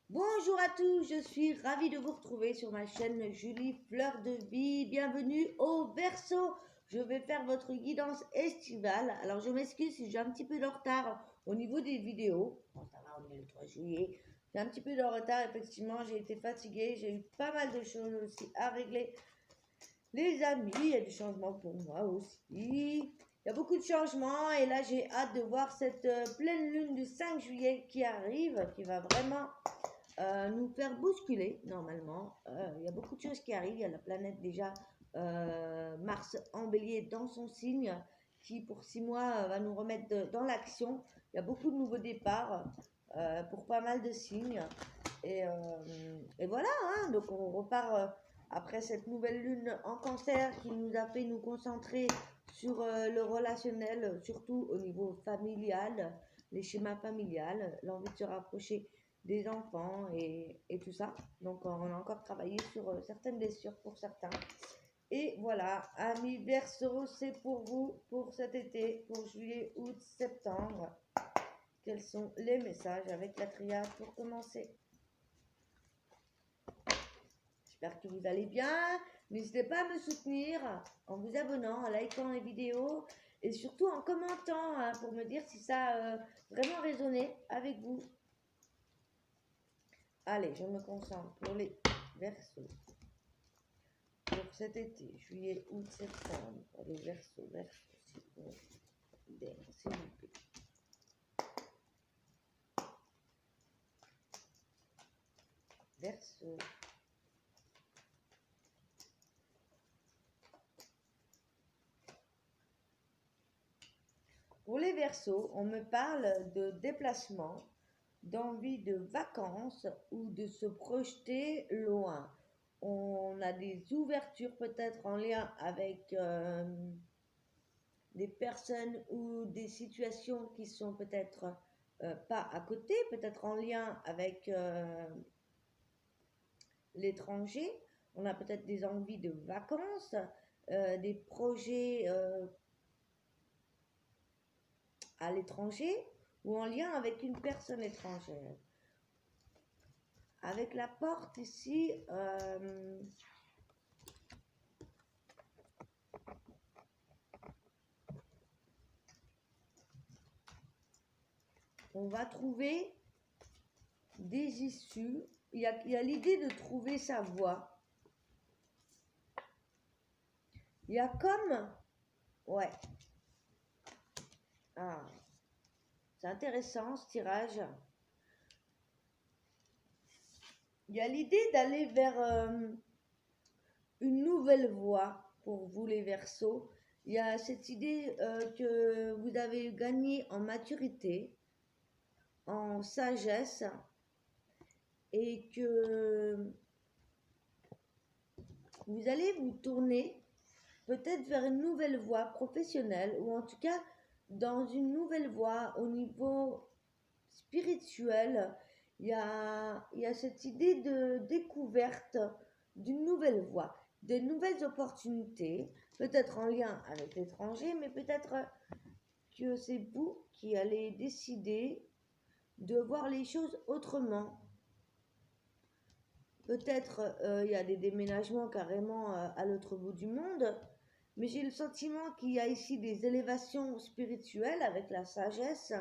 Bonjour à tous, je suis ravie de vous retrouver sur ma chaîne Julie Fleur de Vie. Bienvenue au Verseau. Je vais faire votre guidance estivale. Alors je m'excuse si j'ai un petit peu de retard au niveau des vidéos. Bon, ça va, on est le 3 juillet. J'ai un petit peu de retard, effectivement, j'ai été fatiguée. J'ai eu pas mal de choses aussi à régler. Les amis, il y a du changement pour moi aussi. Il y a beaucoup de changements et là j'ai hâte de voir cette pleine lune du 5 juillet qui arrive, qui va vraiment nous faire bousculer normalement. Il y a beaucoup de choses qui arrivent. Il y a la planète déjà Mars en bélier dans son signe qui pour 6 mois va nous remettre dans l'action. Il y a beaucoup de nouveaux départs pour pas mal de signes. Et voilà, hein, donc on repart après cette nouvelle lune en cancer qui nous a fait nous concentrer sur le relationnel, surtout au niveau familial, les schémas familiales, l'envie de se rapprocher des enfants et tout ça. Donc on a encore travaillé sur certaines blessures pour certains. Et voilà, amis Verseau, c'est pour vous, pour cet été, pour juillet, août, septembre. Quels sont les messages avec la triade pour commencer? J'espère que vous allez bien. N'hésitez pas à me soutenir en vous abonnant, en likant les vidéos et surtout en commentant hein, pour me dire si ça a vraiment résonné avec vous. Allez, je me concentre pour les Verseaux. Pour cet été, juillet, août, septembre, pour les Verseaux, s'il vous plaît. Verseau. Pour les Verseaux, on me parle de déplacement, d'envie de vacances ou de se projeter loin. On a des ouvertures peut-être en lien avec des personnes ou des situations qui sont peut-être pas à côté, peut-être en lien avec l'étranger. On a peut-être des envies de vacances, des projets à l'étranger ou en lien avec une personne étrangère. Avec la porte ici, on va trouver des issues. Il y a l'idée de trouver sa voie. Il y a comme... Ouais. Ah. C'est intéressant ce tirage. Il y a l'idée d'aller vers une nouvelle voie pour vous les Verseaux. Il y a cette idée que vous avez gagné en maturité, en sagesse et que vous allez vous tourner peut-être vers une nouvelle voie professionnelle ou en tout cas dans une nouvelle voie au niveau spirituel. Il y a cette idée de découverte d'une nouvelle voie, des nouvelles opportunités, peut-être en lien avec l'étranger, mais peut-être que c'est vous qui allez décider de voir les choses autrement. Peut-être il y a des déménagements carrément à l'autre bout du monde, mais j'ai le sentiment qu'il y a ici des élévations spirituelles avec la sagesse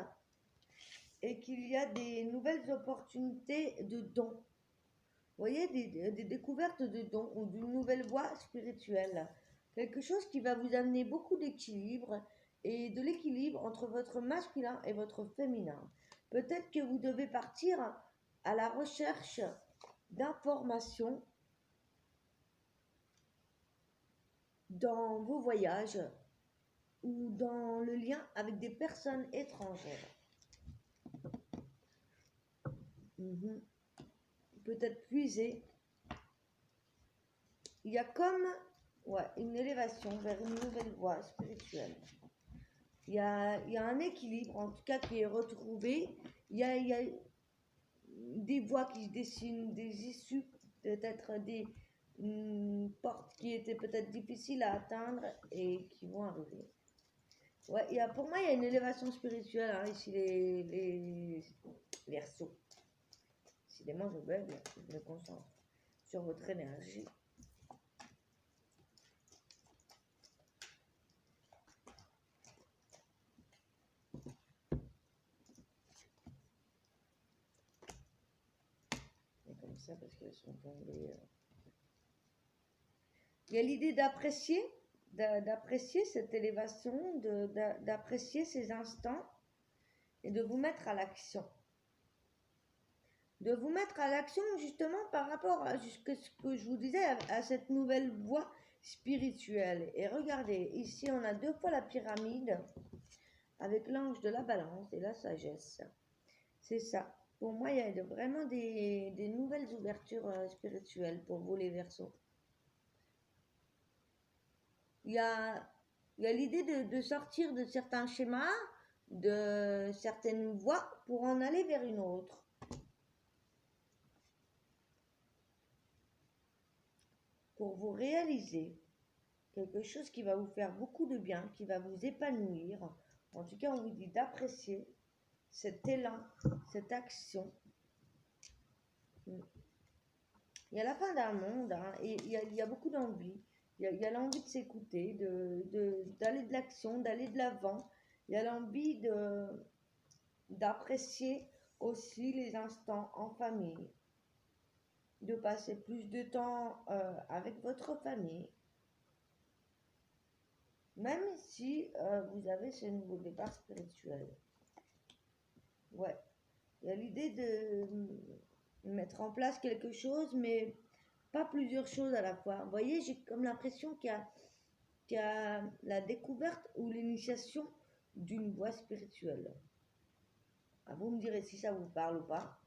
et qu'il y a des nouvelles opportunités de dons. Vous voyez, des découvertes de dons ou d'une nouvelle voie spirituelle. Quelque chose qui va vous amener beaucoup d'équilibre et de l'équilibre entre votre masculin et votre féminin. Peut-être que vous devez partir à la recherche d'informations dans vos voyages ou dans le lien avec des personnes étrangères. Peut-être puiser. Il y a comme une élévation vers une nouvelle voie spirituelle. Il y a un équilibre, en tout cas, qui est retrouvé. Il y a des voies qui se dessinent, des issues, peut-être des portes qui étaient peut-être difficiles à atteindre et qui vont arriver. Ouais, pour moi, il y a une élévation spirituelle hein, ici, les Verseaux. Décidément, je bug, je me concentre sur votre énergie. Et comme ça, parce qu'elles sont tombées. Il y a l'idée d'apprécier cette élévation, d'apprécier ces instants et de vous mettre à l'action. De vous mettre à l'action justement par rapport à ce que je vous disais, à cette nouvelle voie spirituelle. Et regardez, ici on a 2 fois la pyramide avec l'ange de la balance et la sagesse. C'est ça. Pour moi, il y a vraiment des nouvelles ouvertures spirituelles pour vous les Verseaux. Il y a l'idée de sortir de certains schémas, de certaines voies pour en aller vers une autre. Pour vous réaliser quelque chose qui va vous faire beaucoup de bien, qui va vous épanouir. En tout cas, on vous dit d'apprécier cet élan, cette action. Il y a la fin d'un monde, hein, et il y a beaucoup d'envie. Il y a l'envie de s'écouter, d'aller de l'action, d'aller de l'avant. Il y a l'envie d'apprécier aussi les instants en famille, de passer plus de temps avec votre famille, même si vous avez ce nouveau départ spirituel. Ouais, il y a l'idée de mettre en place quelque chose, mais pas plusieurs choses à la fois. Vous voyez, j'ai comme l'impression qu'il y a la découverte ou l'initiation d'une voie spirituelle. Ah, vous me direz si ça vous parle ou pas.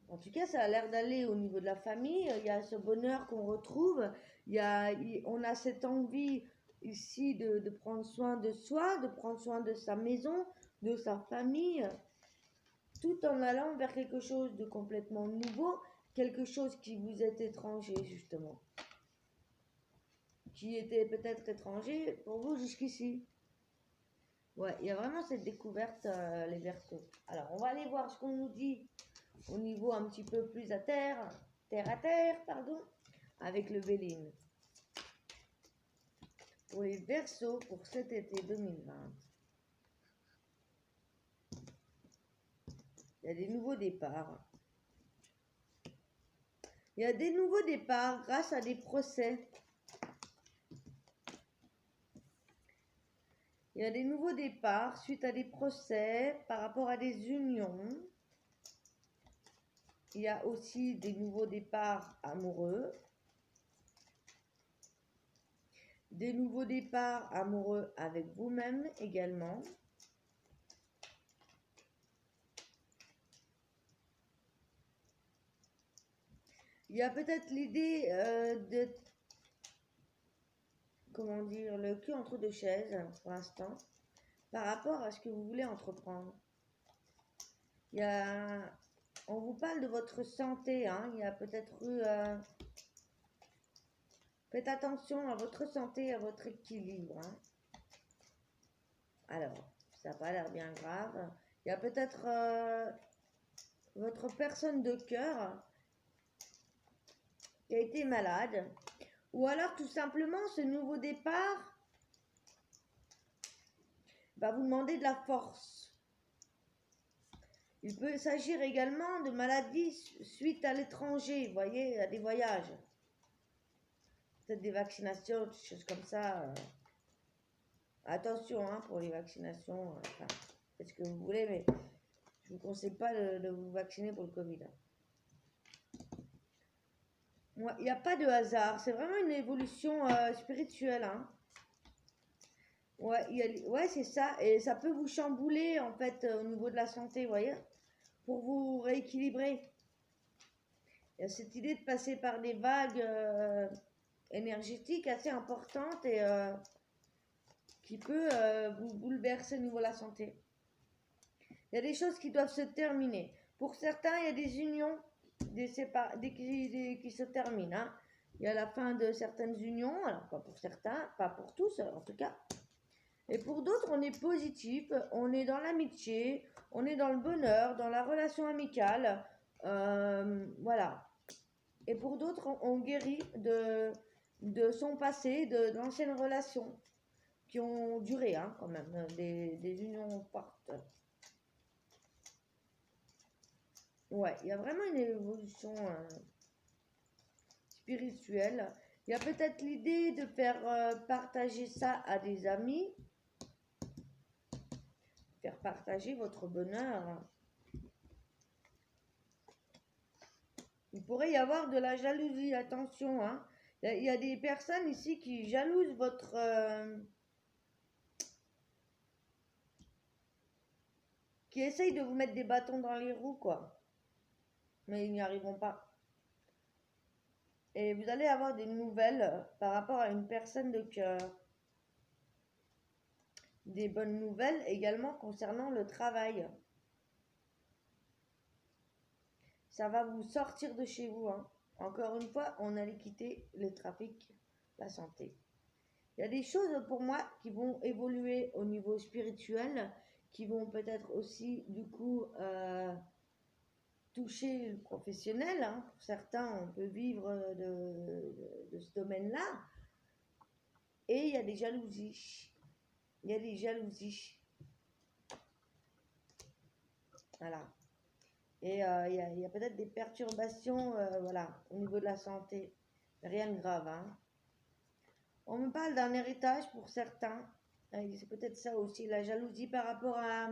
En tout cas, ça a l'air d'aller au niveau de la famille. Il y a ce bonheur qu'on retrouve. On a cette envie ici de prendre soin de soi, de prendre soin de sa maison, de sa famille, tout en allant vers quelque chose de complètement nouveau, quelque chose qui vous est étranger justement, qui était peut-être étranger pour vous jusqu'ici. Ouais, il y a vraiment cette découverte, les Verseaux. Alors, on va aller voir ce qu'on nous dit au niveau un petit peu plus à terre à terre, pardon, avec le Béline. Pour les Verseaux pour cet été 2020. Il y a des nouveaux départs. Il y a des nouveaux départs grâce à des procès. Il y a des nouveaux départs suite à des procès par rapport à des unions. Il y a aussi des nouveaux départs amoureux. Des nouveaux départs amoureux avec vous-même également. Il y a peut-être l'idée de, comment dire, le cul entre 2 chaises pour l'instant, par rapport à ce que vous voulez entreprendre. On vous parle de votre santé, hein, il y a peut-être eu... faites attention à votre santé, à votre équilibre. Hein. Alors, ça n'a pas l'air bien grave. Il y a peut-être votre personne de cœur qui a été malade. Ou alors tout simplement ce nouveau départ va vous demander de la force. Il peut s'agir également de maladies suite à l'étranger, vous voyez, à des voyages. Peut-être des vaccinations, des choses comme ça. Attention hein, pour les vaccinations. Enfin, faites ce que vous voulez, mais je ne vous conseille pas de vous vacciner pour le Covid. Il n'y a pas de hasard, c'est vraiment une évolution spirituelle. Hein. Ouais, c'est ça. Et ça peut vous chambouler, en fait, au niveau de la santé, vous voyez, pour vous rééquilibrer. Il y a cette idée de passer par des vagues énergétiques assez importantes et qui peut vous bouleverser au niveau de la santé. Il y a des choses qui doivent se terminer. Pour certains, il y a des unions qui se terminent. Hein. Il y a la fin de certaines unions, alors pas pour certains, pas pour tous en tout cas. Et pour d'autres, on est positif, on est dans l'amitié, on est dans le bonheur, dans la relation amicale, voilà. Et pour d'autres, on guérit de son passé, de d'anciennes relations qui ont duré, hein, quand même, des unions fortes. Ouais, il y a vraiment une évolution spirituelle. Il y a peut-être l'idée de faire partager ça à des amis, faire partager votre bonheur. Il pourrait y avoir de la jalousie, attention, hein. Il y a des personnes ici qui jalousent votre... qui essayent de vous mettre des bâtons dans les roues, quoi. Mais ils n'y arriveront pas. Et vous allez avoir des nouvelles par rapport à une personne de cœur. Des bonnes nouvelles également concernant le travail. Ça va vous sortir de chez vous, hein. Encore une fois, on allait quitter le trafic, la santé. Il y a des choses pour moi qui vont évoluer au niveau spirituel, qui vont peut-être aussi du coup toucher le professionnel, hein. Pour certains, on peut vivre de ce domaine-là. Et il y a des jalousies. Il y a des jalousies. Voilà. Et il y a peut-être des perturbations voilà, au niveau de la santé. Rien de grave, hein. On me parle d'un héritage pour certains. C'est peut-être ça aussi, la jalousie par rapport à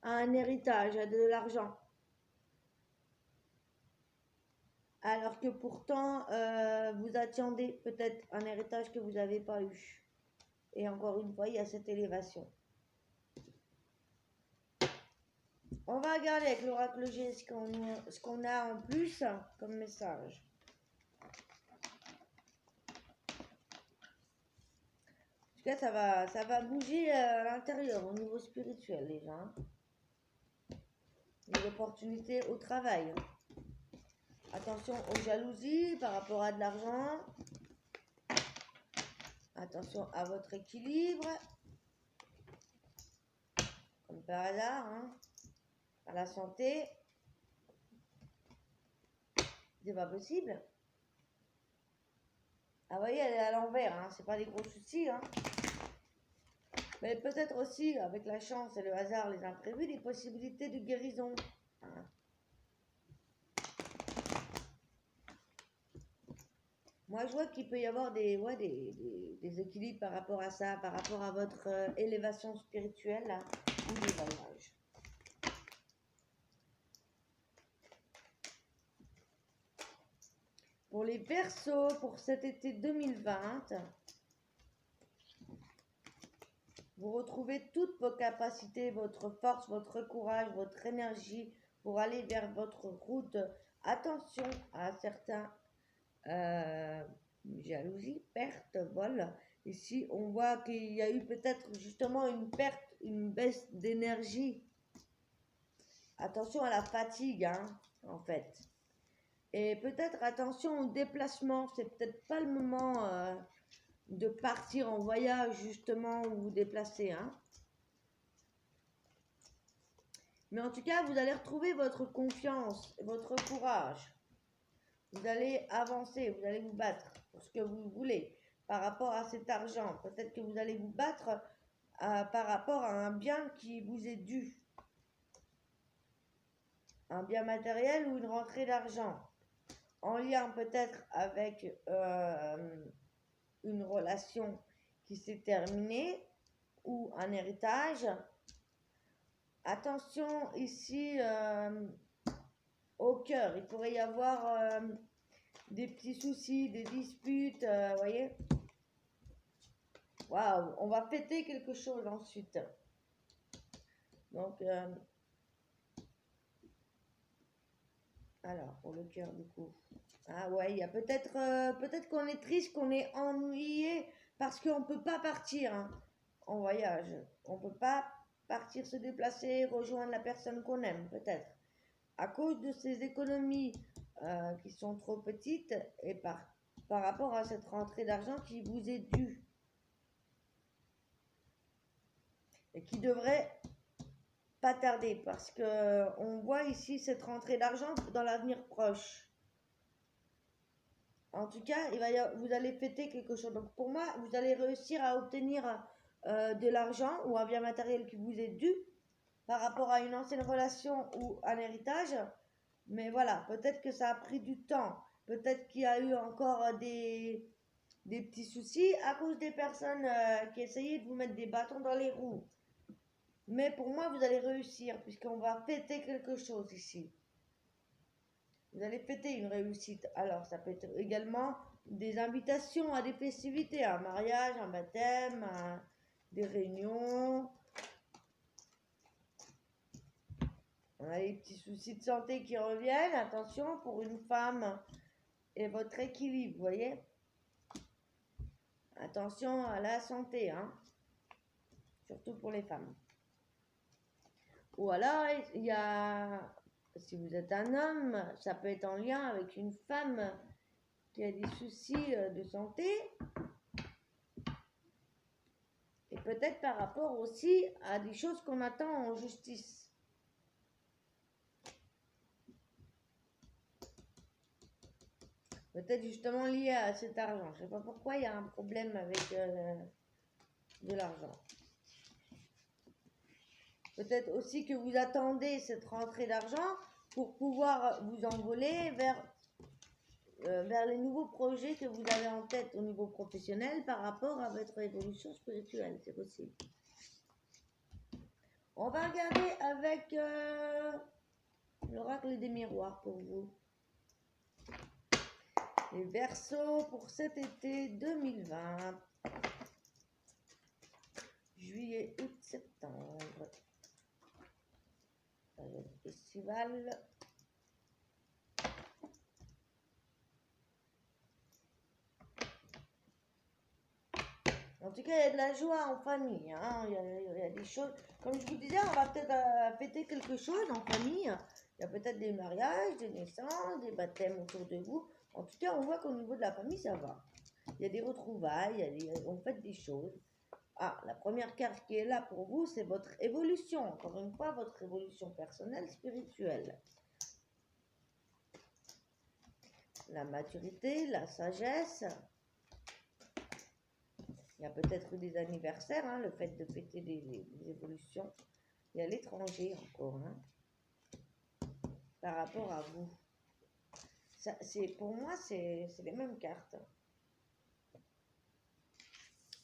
un héritage, à de l'argent. Alors que pourtant, vous attendez peut-être un héritage que vous n'avez pas eu. Et encore une fois, il y a cette élévation. On va regarder avec l'oracle G ce qu'on a en plus comme message. En tout cas, ça va bouger à l'intérieur, au niveau spirituel déjà. Hein. Des opportunités au travail. Attention aux jalousies par rapport à de l'argent. Attention à votre équilibre. Comme par hasard, hein. À la santé. C'est pas possible. Ah, vous voyez, elle est à l'envers, hein. C'est pas des gros soucis, hein. Mais peut-être aussi, avec la chance et le hasard, les imprévus, des possibilités de guérison. Hein. Moi, je vois qu'il peut y avoir des équilibres par rapport à ça, par rapport à votre élévation spirituelle là, ou des voyages. Pour les Verseaux, pour cet été 2020, vous retrouvez toutes vos capacités, votre force, votre courage, votre énergie pour aller vers votre route. Attention à certains jalousie, perte, vol. Ici, on voit qu'il y a eu peut-être justement une perte, une baisse d'énergie. Attention à la fatigue, hein, en fait. Et peut-être attention au déplacement. C'est peut-être pas le moment de partir en voyage justement ou vous déplacer, hein. Mais en tout cas, vous allez retrouver votre confiance, votre courage. Vous allez avancer, vous allez vous battre pour ce que vous voulez par rapport à cet argent. Peut-être que vous allez vous battre par rapport à un bien qui vous est dû. Un bien matériel ou une rentrée d'argent. En lien peut-être avec une relation qui s'est terminée ou un héritage. Attention ici au cœur, il pourrait y avoir des petits soucis, des disputes, vous voyez. Waouh, on va fêter quelque chose ensuite. Donc, alors, pour le cœur du coup. Ah ouais, il y a peut-être qu'on est triste, qu'on est ennuyé parce qu'on ne peut pas partir hein, en voyage. On ne peut pas partir se déplacer, rejoindre la personne qu'on aime, peut-être. À cause de ces économies qui sont trop petites et par rapport à cette rentrée d'argent qui vous est due. Et qui devrait pas tarder parce que on voit ici cette rentrée d'argent dans l'avenir proche. En tout cas, vous allez fêter quelque chose. Donc pour moi, vous allez réussir à obtenir de l'argent ou un bien matériel qui vous est dû par rapport à une ancienne relation ou un héritage. Mais voilà, peut-être que ça a pris du temps. Peut-être qu'il y a eu encore des petits soucis à cause des personnes qui essayaient de vous mettre des bâtons dans les roues. Mais pour moi, vous allez réussir puisqu'on va fêter quelque chose ici. Vous allez fêter une réussite. Alors, ça peut être également des invitations à des festivités, un mariage, un baptême, des réunions. On a des petits soucis de santé qui reviennent. Attention pour une femme et votre équilibre, vous voyez. Attention à la santé, hein. Surtout pour les femmes. Ou alors, il y a, si vous êtes un homme, ça peut être en lien avec une femme qui a des soucis de santé. Et peut-être par rapport aussi à des choses qu'on attend en justice. Peut-être justement lié à cet argent. Je ne sais pas pourquoi il y a un problème avec de l'argent. Peut-être aussi que vous attendez cette rentrée d'argent pour pouvoir vous envoler vers les nouveaux projets que vous avez en tête au niveau professionnel par rapport à votre évolution spirituelle. C'est possible. On va regarder avec l'oracle des miroirs pour vous. Les Verseaux pour cet été 2020. Juillet, août, septembre. Période estivale. En tout cas, il y a de la joie en famille. Hein. Il y a des choses. Comme je vous disais, on va peut-être fêter quelque chose en famille. Il y a peut-être des mariages, des naissances, des baptêmes autour de vous. En tout cas, on voit qu'au niveau de la famille, ça va. Il y a des retrouvailles, on fait des choses. Ah, la première carte qui est là pour vous, c'est votre évolution. Encore une fois, votre évolution personnelle, spirituelle. La maturité, la sagesse. Il y a peut-être eu des anniversaires, hein, le fait de fêter des évolutions. Il y a l'étranger encore, hein, par rapport à vous. Ça, pour moi, c'est les mêmes cartes.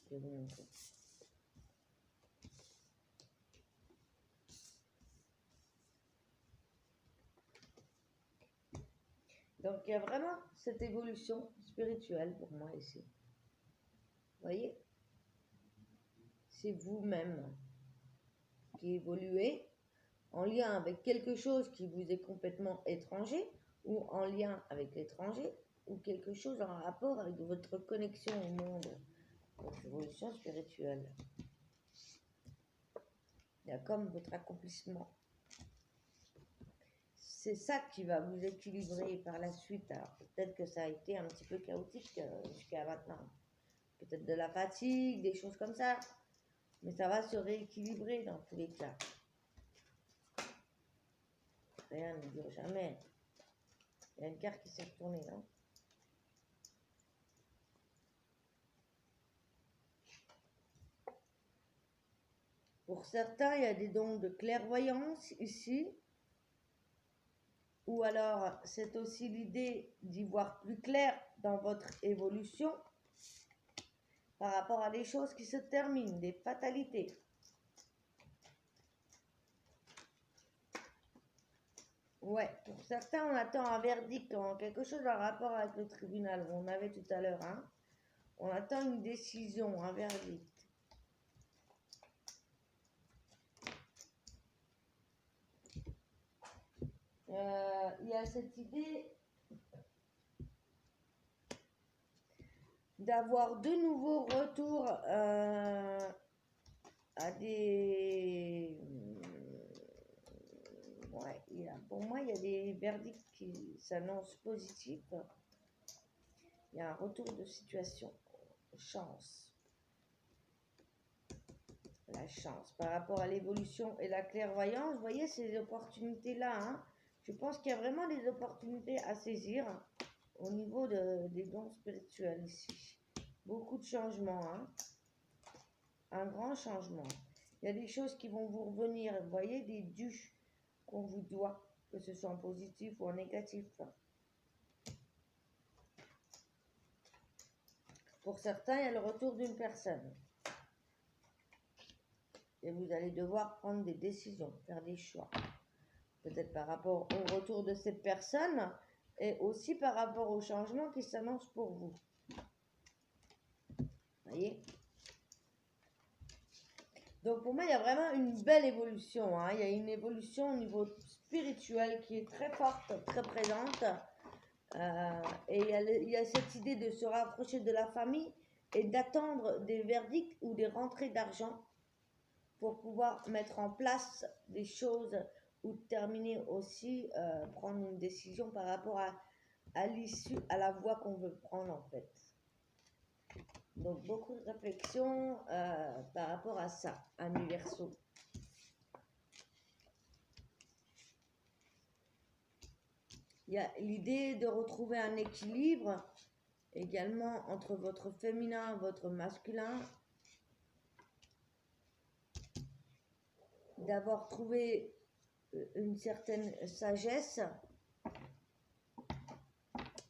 Je vais vous montrer. Donc, il y a vraiment cette évolution spirituelle pour moi ici. Vous voyez? C'est vous-même qui évoluez en lien avec quelque chose qui vous est complètement étranger ou en lien avec l'étranger ou quelque chose en rapport avec votre connexion au monde, votre évolution spirituelle. Il y a comme votre accomplissement. C'est ça qui va vous équilibrer par la suite. Alors peut-être que ça a été un petit peu chaotique jusqu'à maintenant. Peut-être de la fatigue, des choses comme ça. Mais ça va se rééquilibrer dans tous les cas. Rien ne dure jamais. Il y a une carte qui s'est retournée, non? Pour certains, il y a des dons de clairvoyance ici. Ou alors, c'est aussi l'idée d'y voir plus clair dans votre évolution par rapport à des choses qui se terminent, des fatalités. Ouais, pour certains, on attend un verdict, quelque chose en rapport avec le tribunal, on avait tout à l'heure, hein. On attend une décision, un verdict. Il y a cette idée d'avoir de nouveaux retours à des... Ouais, pour moi, il y a des verdicts qui s'annoncent positifs. Il y a un retour de situation, chance. La chance. Par rapport à l'évolution et la clairvoyance, vous voyez ces opportunités-là, hein. Je pense qu'il y a vraiment des opportunités à saisir au niveau des dons spirituels ici. Beaucoup de changements, hein. Un grand changement. Il y a des choses qui vont vous revenir, vous voyez, des dus qu'on vous doit, que ce soit en positif ou en négatif. Pour certains, il y a le retour d'une personne. Et vous allez devoir prendre des décisions, faire des choix. Peut-être par rapport au retour de cette personne et aussi par rapport au changement qui s'annonce pour vous. Voyez? Donc pour moi, il y a vraiment une belle évolution, hein. Il y a une évolution au niveau spirituel qui est très forte, très présente. Et il y a cette idée de se rapprocher de la famille et d'attendre des verdicts ou des rentrées d'argent pour pouvoir mettre en place des choses ou terminer aussi, prendre une décision par rapport à l'issue, à la voie qu'on veut prendre en fait. Donc beaucoup de réflexion par rapport à ça, amis Verseau. Il y a l'idée de retrouver un équilibre également entre votre féminin et votre masculin. D'avoir trouvé une certaine sagesse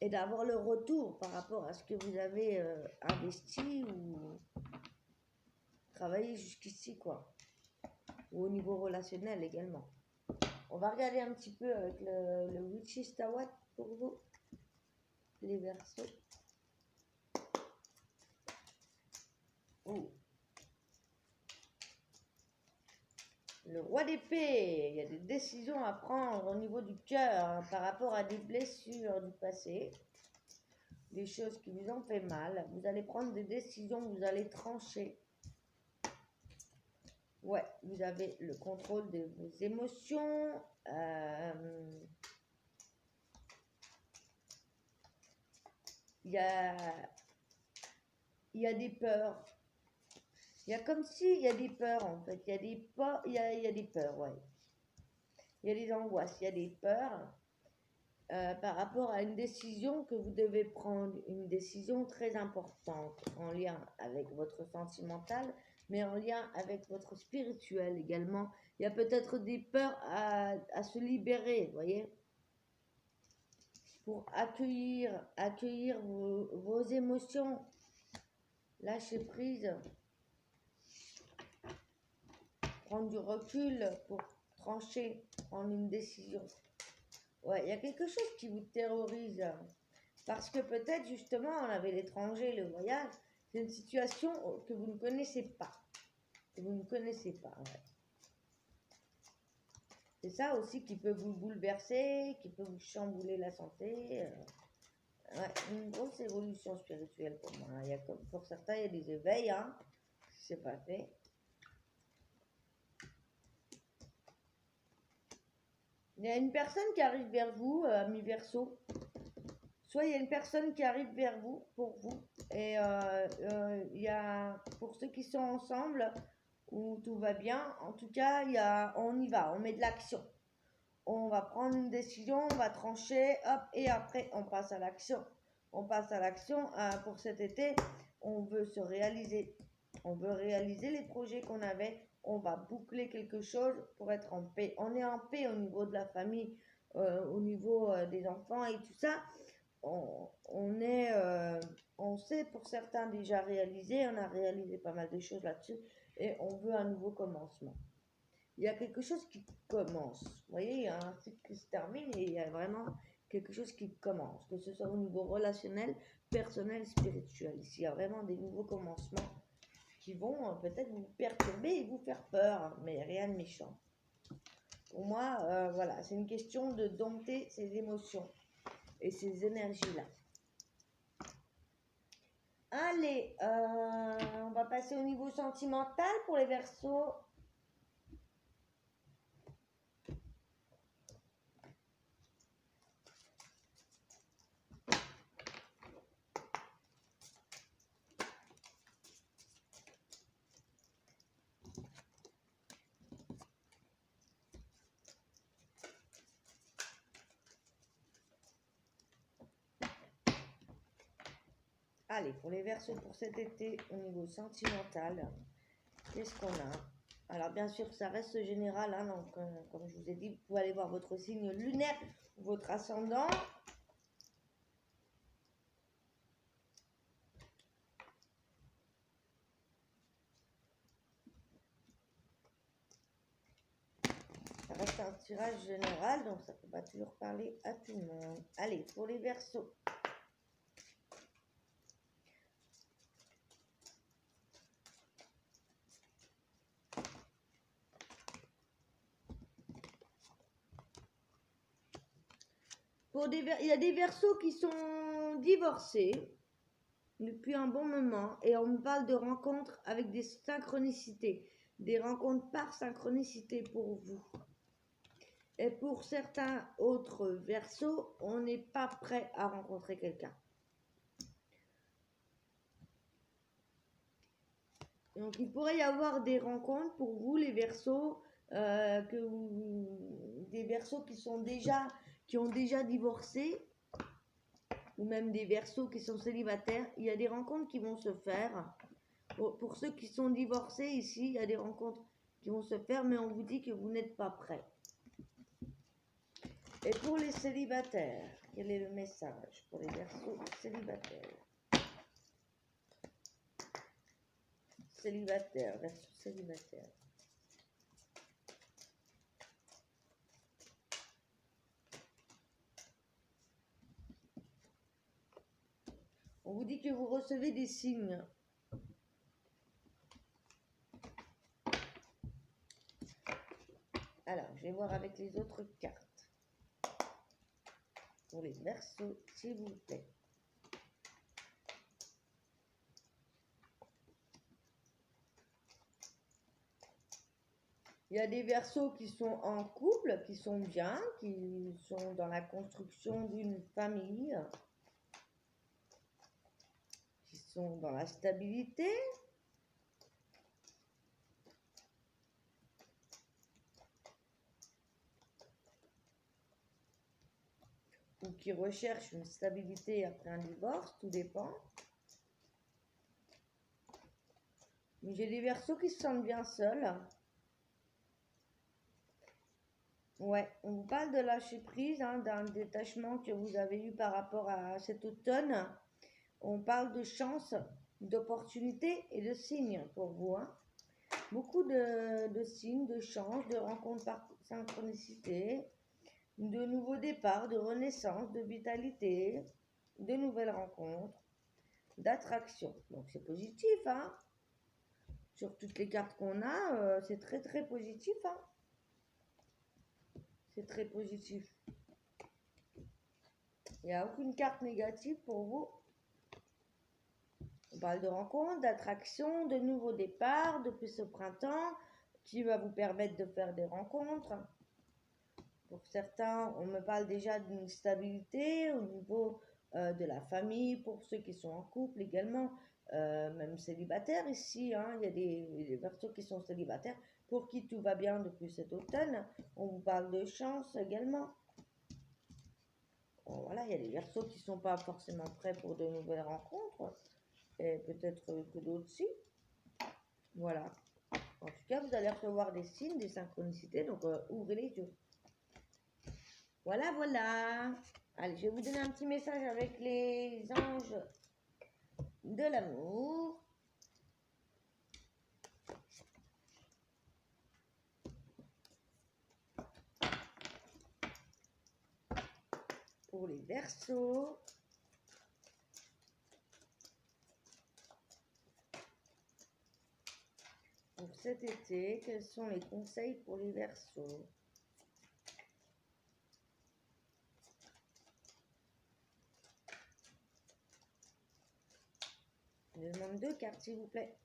et d'avoir le retour par rapport à ce que vous avez investi ou travaillé jusqu'ici, quoi. Ou au niveau relationnel également. On va regarder un petit peu avec le Witch's Tawat pour vous, les Verseaux. Oh. Le roi d'épée, il y a des décisions à prendre au niveau du cœur, hein, par rapport à des blessures du passé, des choses qui vous ont fait mal. Vous allez prendre des décisions, vous allez trancher. Ouais, vous avez le contrôle de vos émotions. Il y a des peurs. Il y a comme si il y a des peurs en fait. Il y a des peurs, il y a des peurs, ouais. Il y a des angoisses, il y a des peurs par rapport à une décision que vous devez prendre, une décision très importante en lien avec votre sentimental, mais en lien avec votre spirituel également. Il y a peut-être des peurs à se libérer, vous voyez, pour accueillir vos émotions, lâcher prise, prendre du recul pour trancher, prendre une décision. Ouais, il y a quelque chose qui vous terrorise. Parce que peut-être justement, on avait l'étranger, le voyage, c'est une situation que vous ne connaissez pas. Que vous ne connaissez pas, ouais. C'est ça aussi qui peut vous bouleverser, qui peut vous chambouler la santé. Ouais, une grosse évolution spirituelle pour moi. Il y a, pour certains, il y a des éveils, hein, si c'est pas fait. Il y a une personne qui arrive vers vous, ami Verseau. Soit il y a une personne qui arrive vers vous, pour vous, et il y a, pour ceux qui sont ensemble, où tout va bien, en tout cas, on y va, on met de l'action. On va prendre une décision, on va trancher, hop, et après, on passe à l'action. On passe à l'action pour cet été, on veut se réaliser. On veut réaliser les projets qu'on avait, on va boucler quelque chose pour être en paix. On est en paix au niveau de la famille, au niveau des enfants et tout ça. On sait pour certains déjà réalisé, on a réalisé pas mal de choses là-dessus et on veut un nouveau commencement. Il y a quelque chose qui commence. Vous voyez, il y a un cycle qui se termine et il y a vraiment quelque chose qui commence, que ce soit au niveau relationnel, personnel, spirituel. Ici, il y a vraiment des nouveaux commencements qui vont peut-être vous perturber et vous faire peur, mais rien de méchant. Pour moi, voilà, c'est une question de dompter ses émotions et ces énergies-là. Allez, on va passer au niveau sentimental pour les Verseaux. Allez, pour les versos pour cet été, au niveau sentimental, qu'est-ce qu'on a? Alors, bien sûr, ça reste général, hein, donc, comme je vous ai dit, vous pouvez aller voir votre signe lunaire, votre ascendant. Ça reste un tirage général, donc ça ne peut pas toujours parler à tout le monde. Allez, pour les versos. Il y a des versos qui sont divorcés depuis un bon moment et on me parle de rencontres avec des synchronicités, des rencontres par synchronicité pour vous. Et pour certains autres versos, on n'est pas prêt à rencontrer quelqu'un. Donc il pourrait y avoir des rencontres pour vous, les versos, des versos qui ont déjà divorcé, ou même des versos qui sont célibataires. Il y a des rencontres qui vont se faire. Pour ceux qui sont divorcés ici, il y a des rencontres qui vont se faire, mais on vous dit que vous n'êtes pas prêts. Et pour les célibataires, quel est le message pour les versos célibataires? Célibataire, verso célibataire. On vous dit que vous recevez des signes. Alors, je vais voir avec les autres cartes. Pour les versos, s'il vous plaît. Il y a des versos qui sont en couple, qui sont bien, qui sont dans la construction d'une famille, qui sont dans la stabilité. Ou qui recherchent une stabilité après un divorce, tout dépend. Mais j'ai des versos qui se sentent bien seuls. Ouais, on vous parle de lâcher prise, hein, d'un détachement que vous avez eu par rapport à cet automne. On parle de chance, d'opportunités et de signes pour vous. Hein. Beaucoup de signes, de chance, de rencontres par synchronicité, de nouveaux départs, de renaissance, de vitalité, de nouvelles rencontres, d'attraction. Donc c'est positif, hein. Sur toutes les cartes qu'on a, c'est très très positif, hein. C'est très positif. Il n'y a aucune carte négative pour vous. On parle de rencontres, d'attraction, de nouveaux départs depuis ce printemps qui va vous permettre de faire des rencontres. Pour certains, on me parle déjà d'une stabilité au niveau de la famille, pour ceux qui sont en couple également, même célibataires ici, hein, il y a des versos qui sont célibataires, pour qui tout va bien depuis cet automne. On vous parle de chance également. Bon, voilà, il y a des versos qui ne sont pas forcément prêts pour de nouvelles rencontres, et peut-être que d'autres si. Voilà. En tout cas, vous allez recevoir des signes, des synchronicités, donc ouvrez les yeux. Voilà, voilà. Allez, je vais vous donner un petit message avec les anges de l'amour. Pour les versos. Pour cet été, quels sont les conseils pour les versos? Je demande 2 cartes, s'il vous plaît.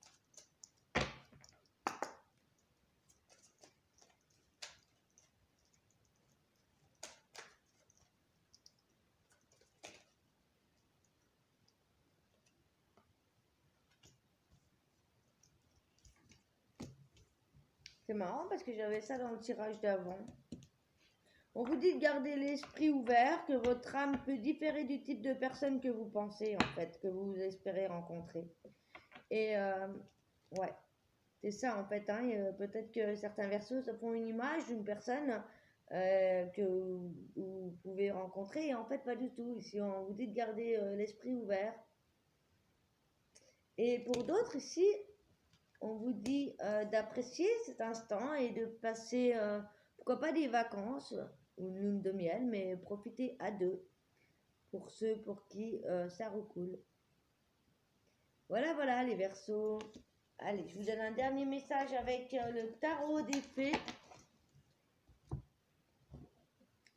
C'est marrant parce que j'avais ça dans le tirage d'avant. On vous dit de garder l'esprit ouvert, que votre âme peut différer du type de personne que vous pensez, en fait, que vous espérez rencontrer. Et ouais, c'est ça, en fait. Hein, peut-être que certains versos se font une image d'une personne que vous pouvez rencontrer, et en fait, pas du tout. Ici, on vous dit de garder l'esprit ouvert. Et pour d'autres, ici, on vous dit d'apprécier cet instant et de passer, pourquoi pas des vacances ou une lune de miel, mais profiter à deux pour ceux pour qui ça recoule. Voilà, voilà les Verseaux. Allez, je vous donne un dernier message avec le tarot des fées.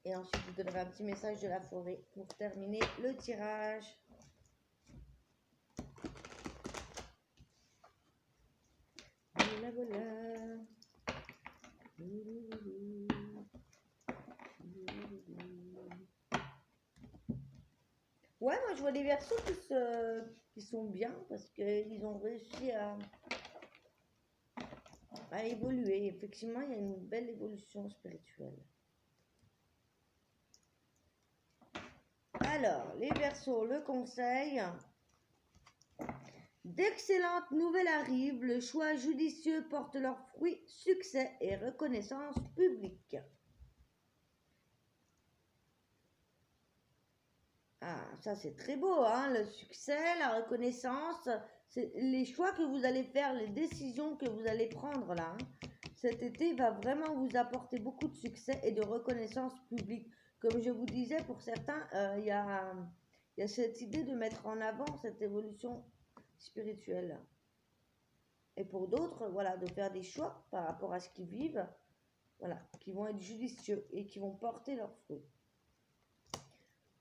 Et ensuite, je vous donnerai un petit message de la forêt pour terminer le tirage. Voilà, voilà. Ouais, moi je vois des Verseaux qui sont bien parce qu'ils ont réussi à évoluer. Effectivement, il y a une belle évolution spirituelle. Alors, les Verseaux, le conseil. D'excellentes nouvelles arrivent, le choix judicieux porte leurs fruits, succès et reconnaissance publique. Ah, ça c'est très beau, hein, le succès, la reconnaissance, c'est les choix que vous allez faire, les décisions que vous allez prendre là. Hein. Cet été va vraiment vous apporter beaucoup de succès et de reconnaissance publique. Comme je vous disais, pour certains, il y a cette idée de mettre en avant cette évolution spirituelle. Et pour d'autres, voilà, de faire des choix par rapport à ce qu'ils vivent, voilà, qui vont être judicieux et qui vont porter leurs fruits.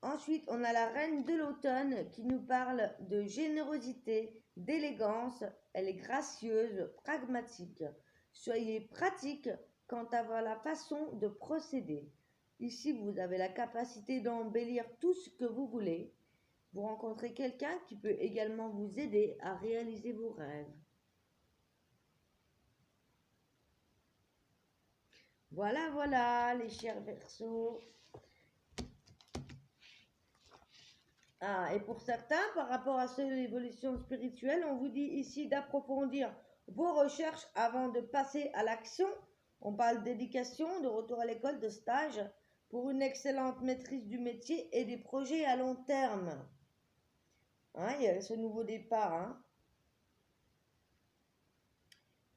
Ensuite, on a la reine de l'automne qui nous parle de générosité, d'élégance. Elle est gracieuse, pragmatique. Soyez pratique quant à la façon de procéder. Ici, vous avez la capacité d'embellir tout ce que vous voulez. Vous rencontrez quelqu'un qui peut également vous aider à réaliser vos rêves. Voilà, voilà, les chers Verseaux. Ah, et pour certains, par rapport à l'évolution spirituelle, on vous dit ici d'approfondir vos recherches avant de passer à l'action. On parle d'éducation, de retour à l'école, de stage, pour une excellente maîtrise du métier et des projets à long terme. Hein, il y a ce nouveau départ. Hein.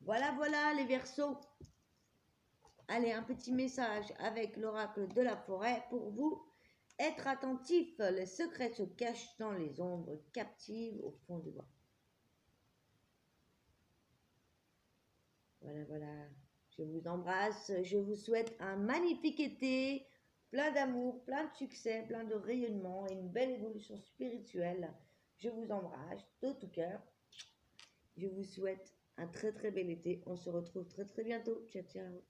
Voilà, voilà les Verseaux. Allez, un petit message avec l'oracle de la forêt pour vous. Être attentif, les secrets se cachent dans les ombres captives au fond du bois. Voilà, voilà. Je vous embrasse. Je vous souhaite un magnifique été, plein d'amour, plein de succès, plein de rayonnement et une belle évolution spirituelle. Je vous embrasse de tout cœur. Je vous souhaite un très très bel été. On se retrouve très très bientôt. Ciao, ciao.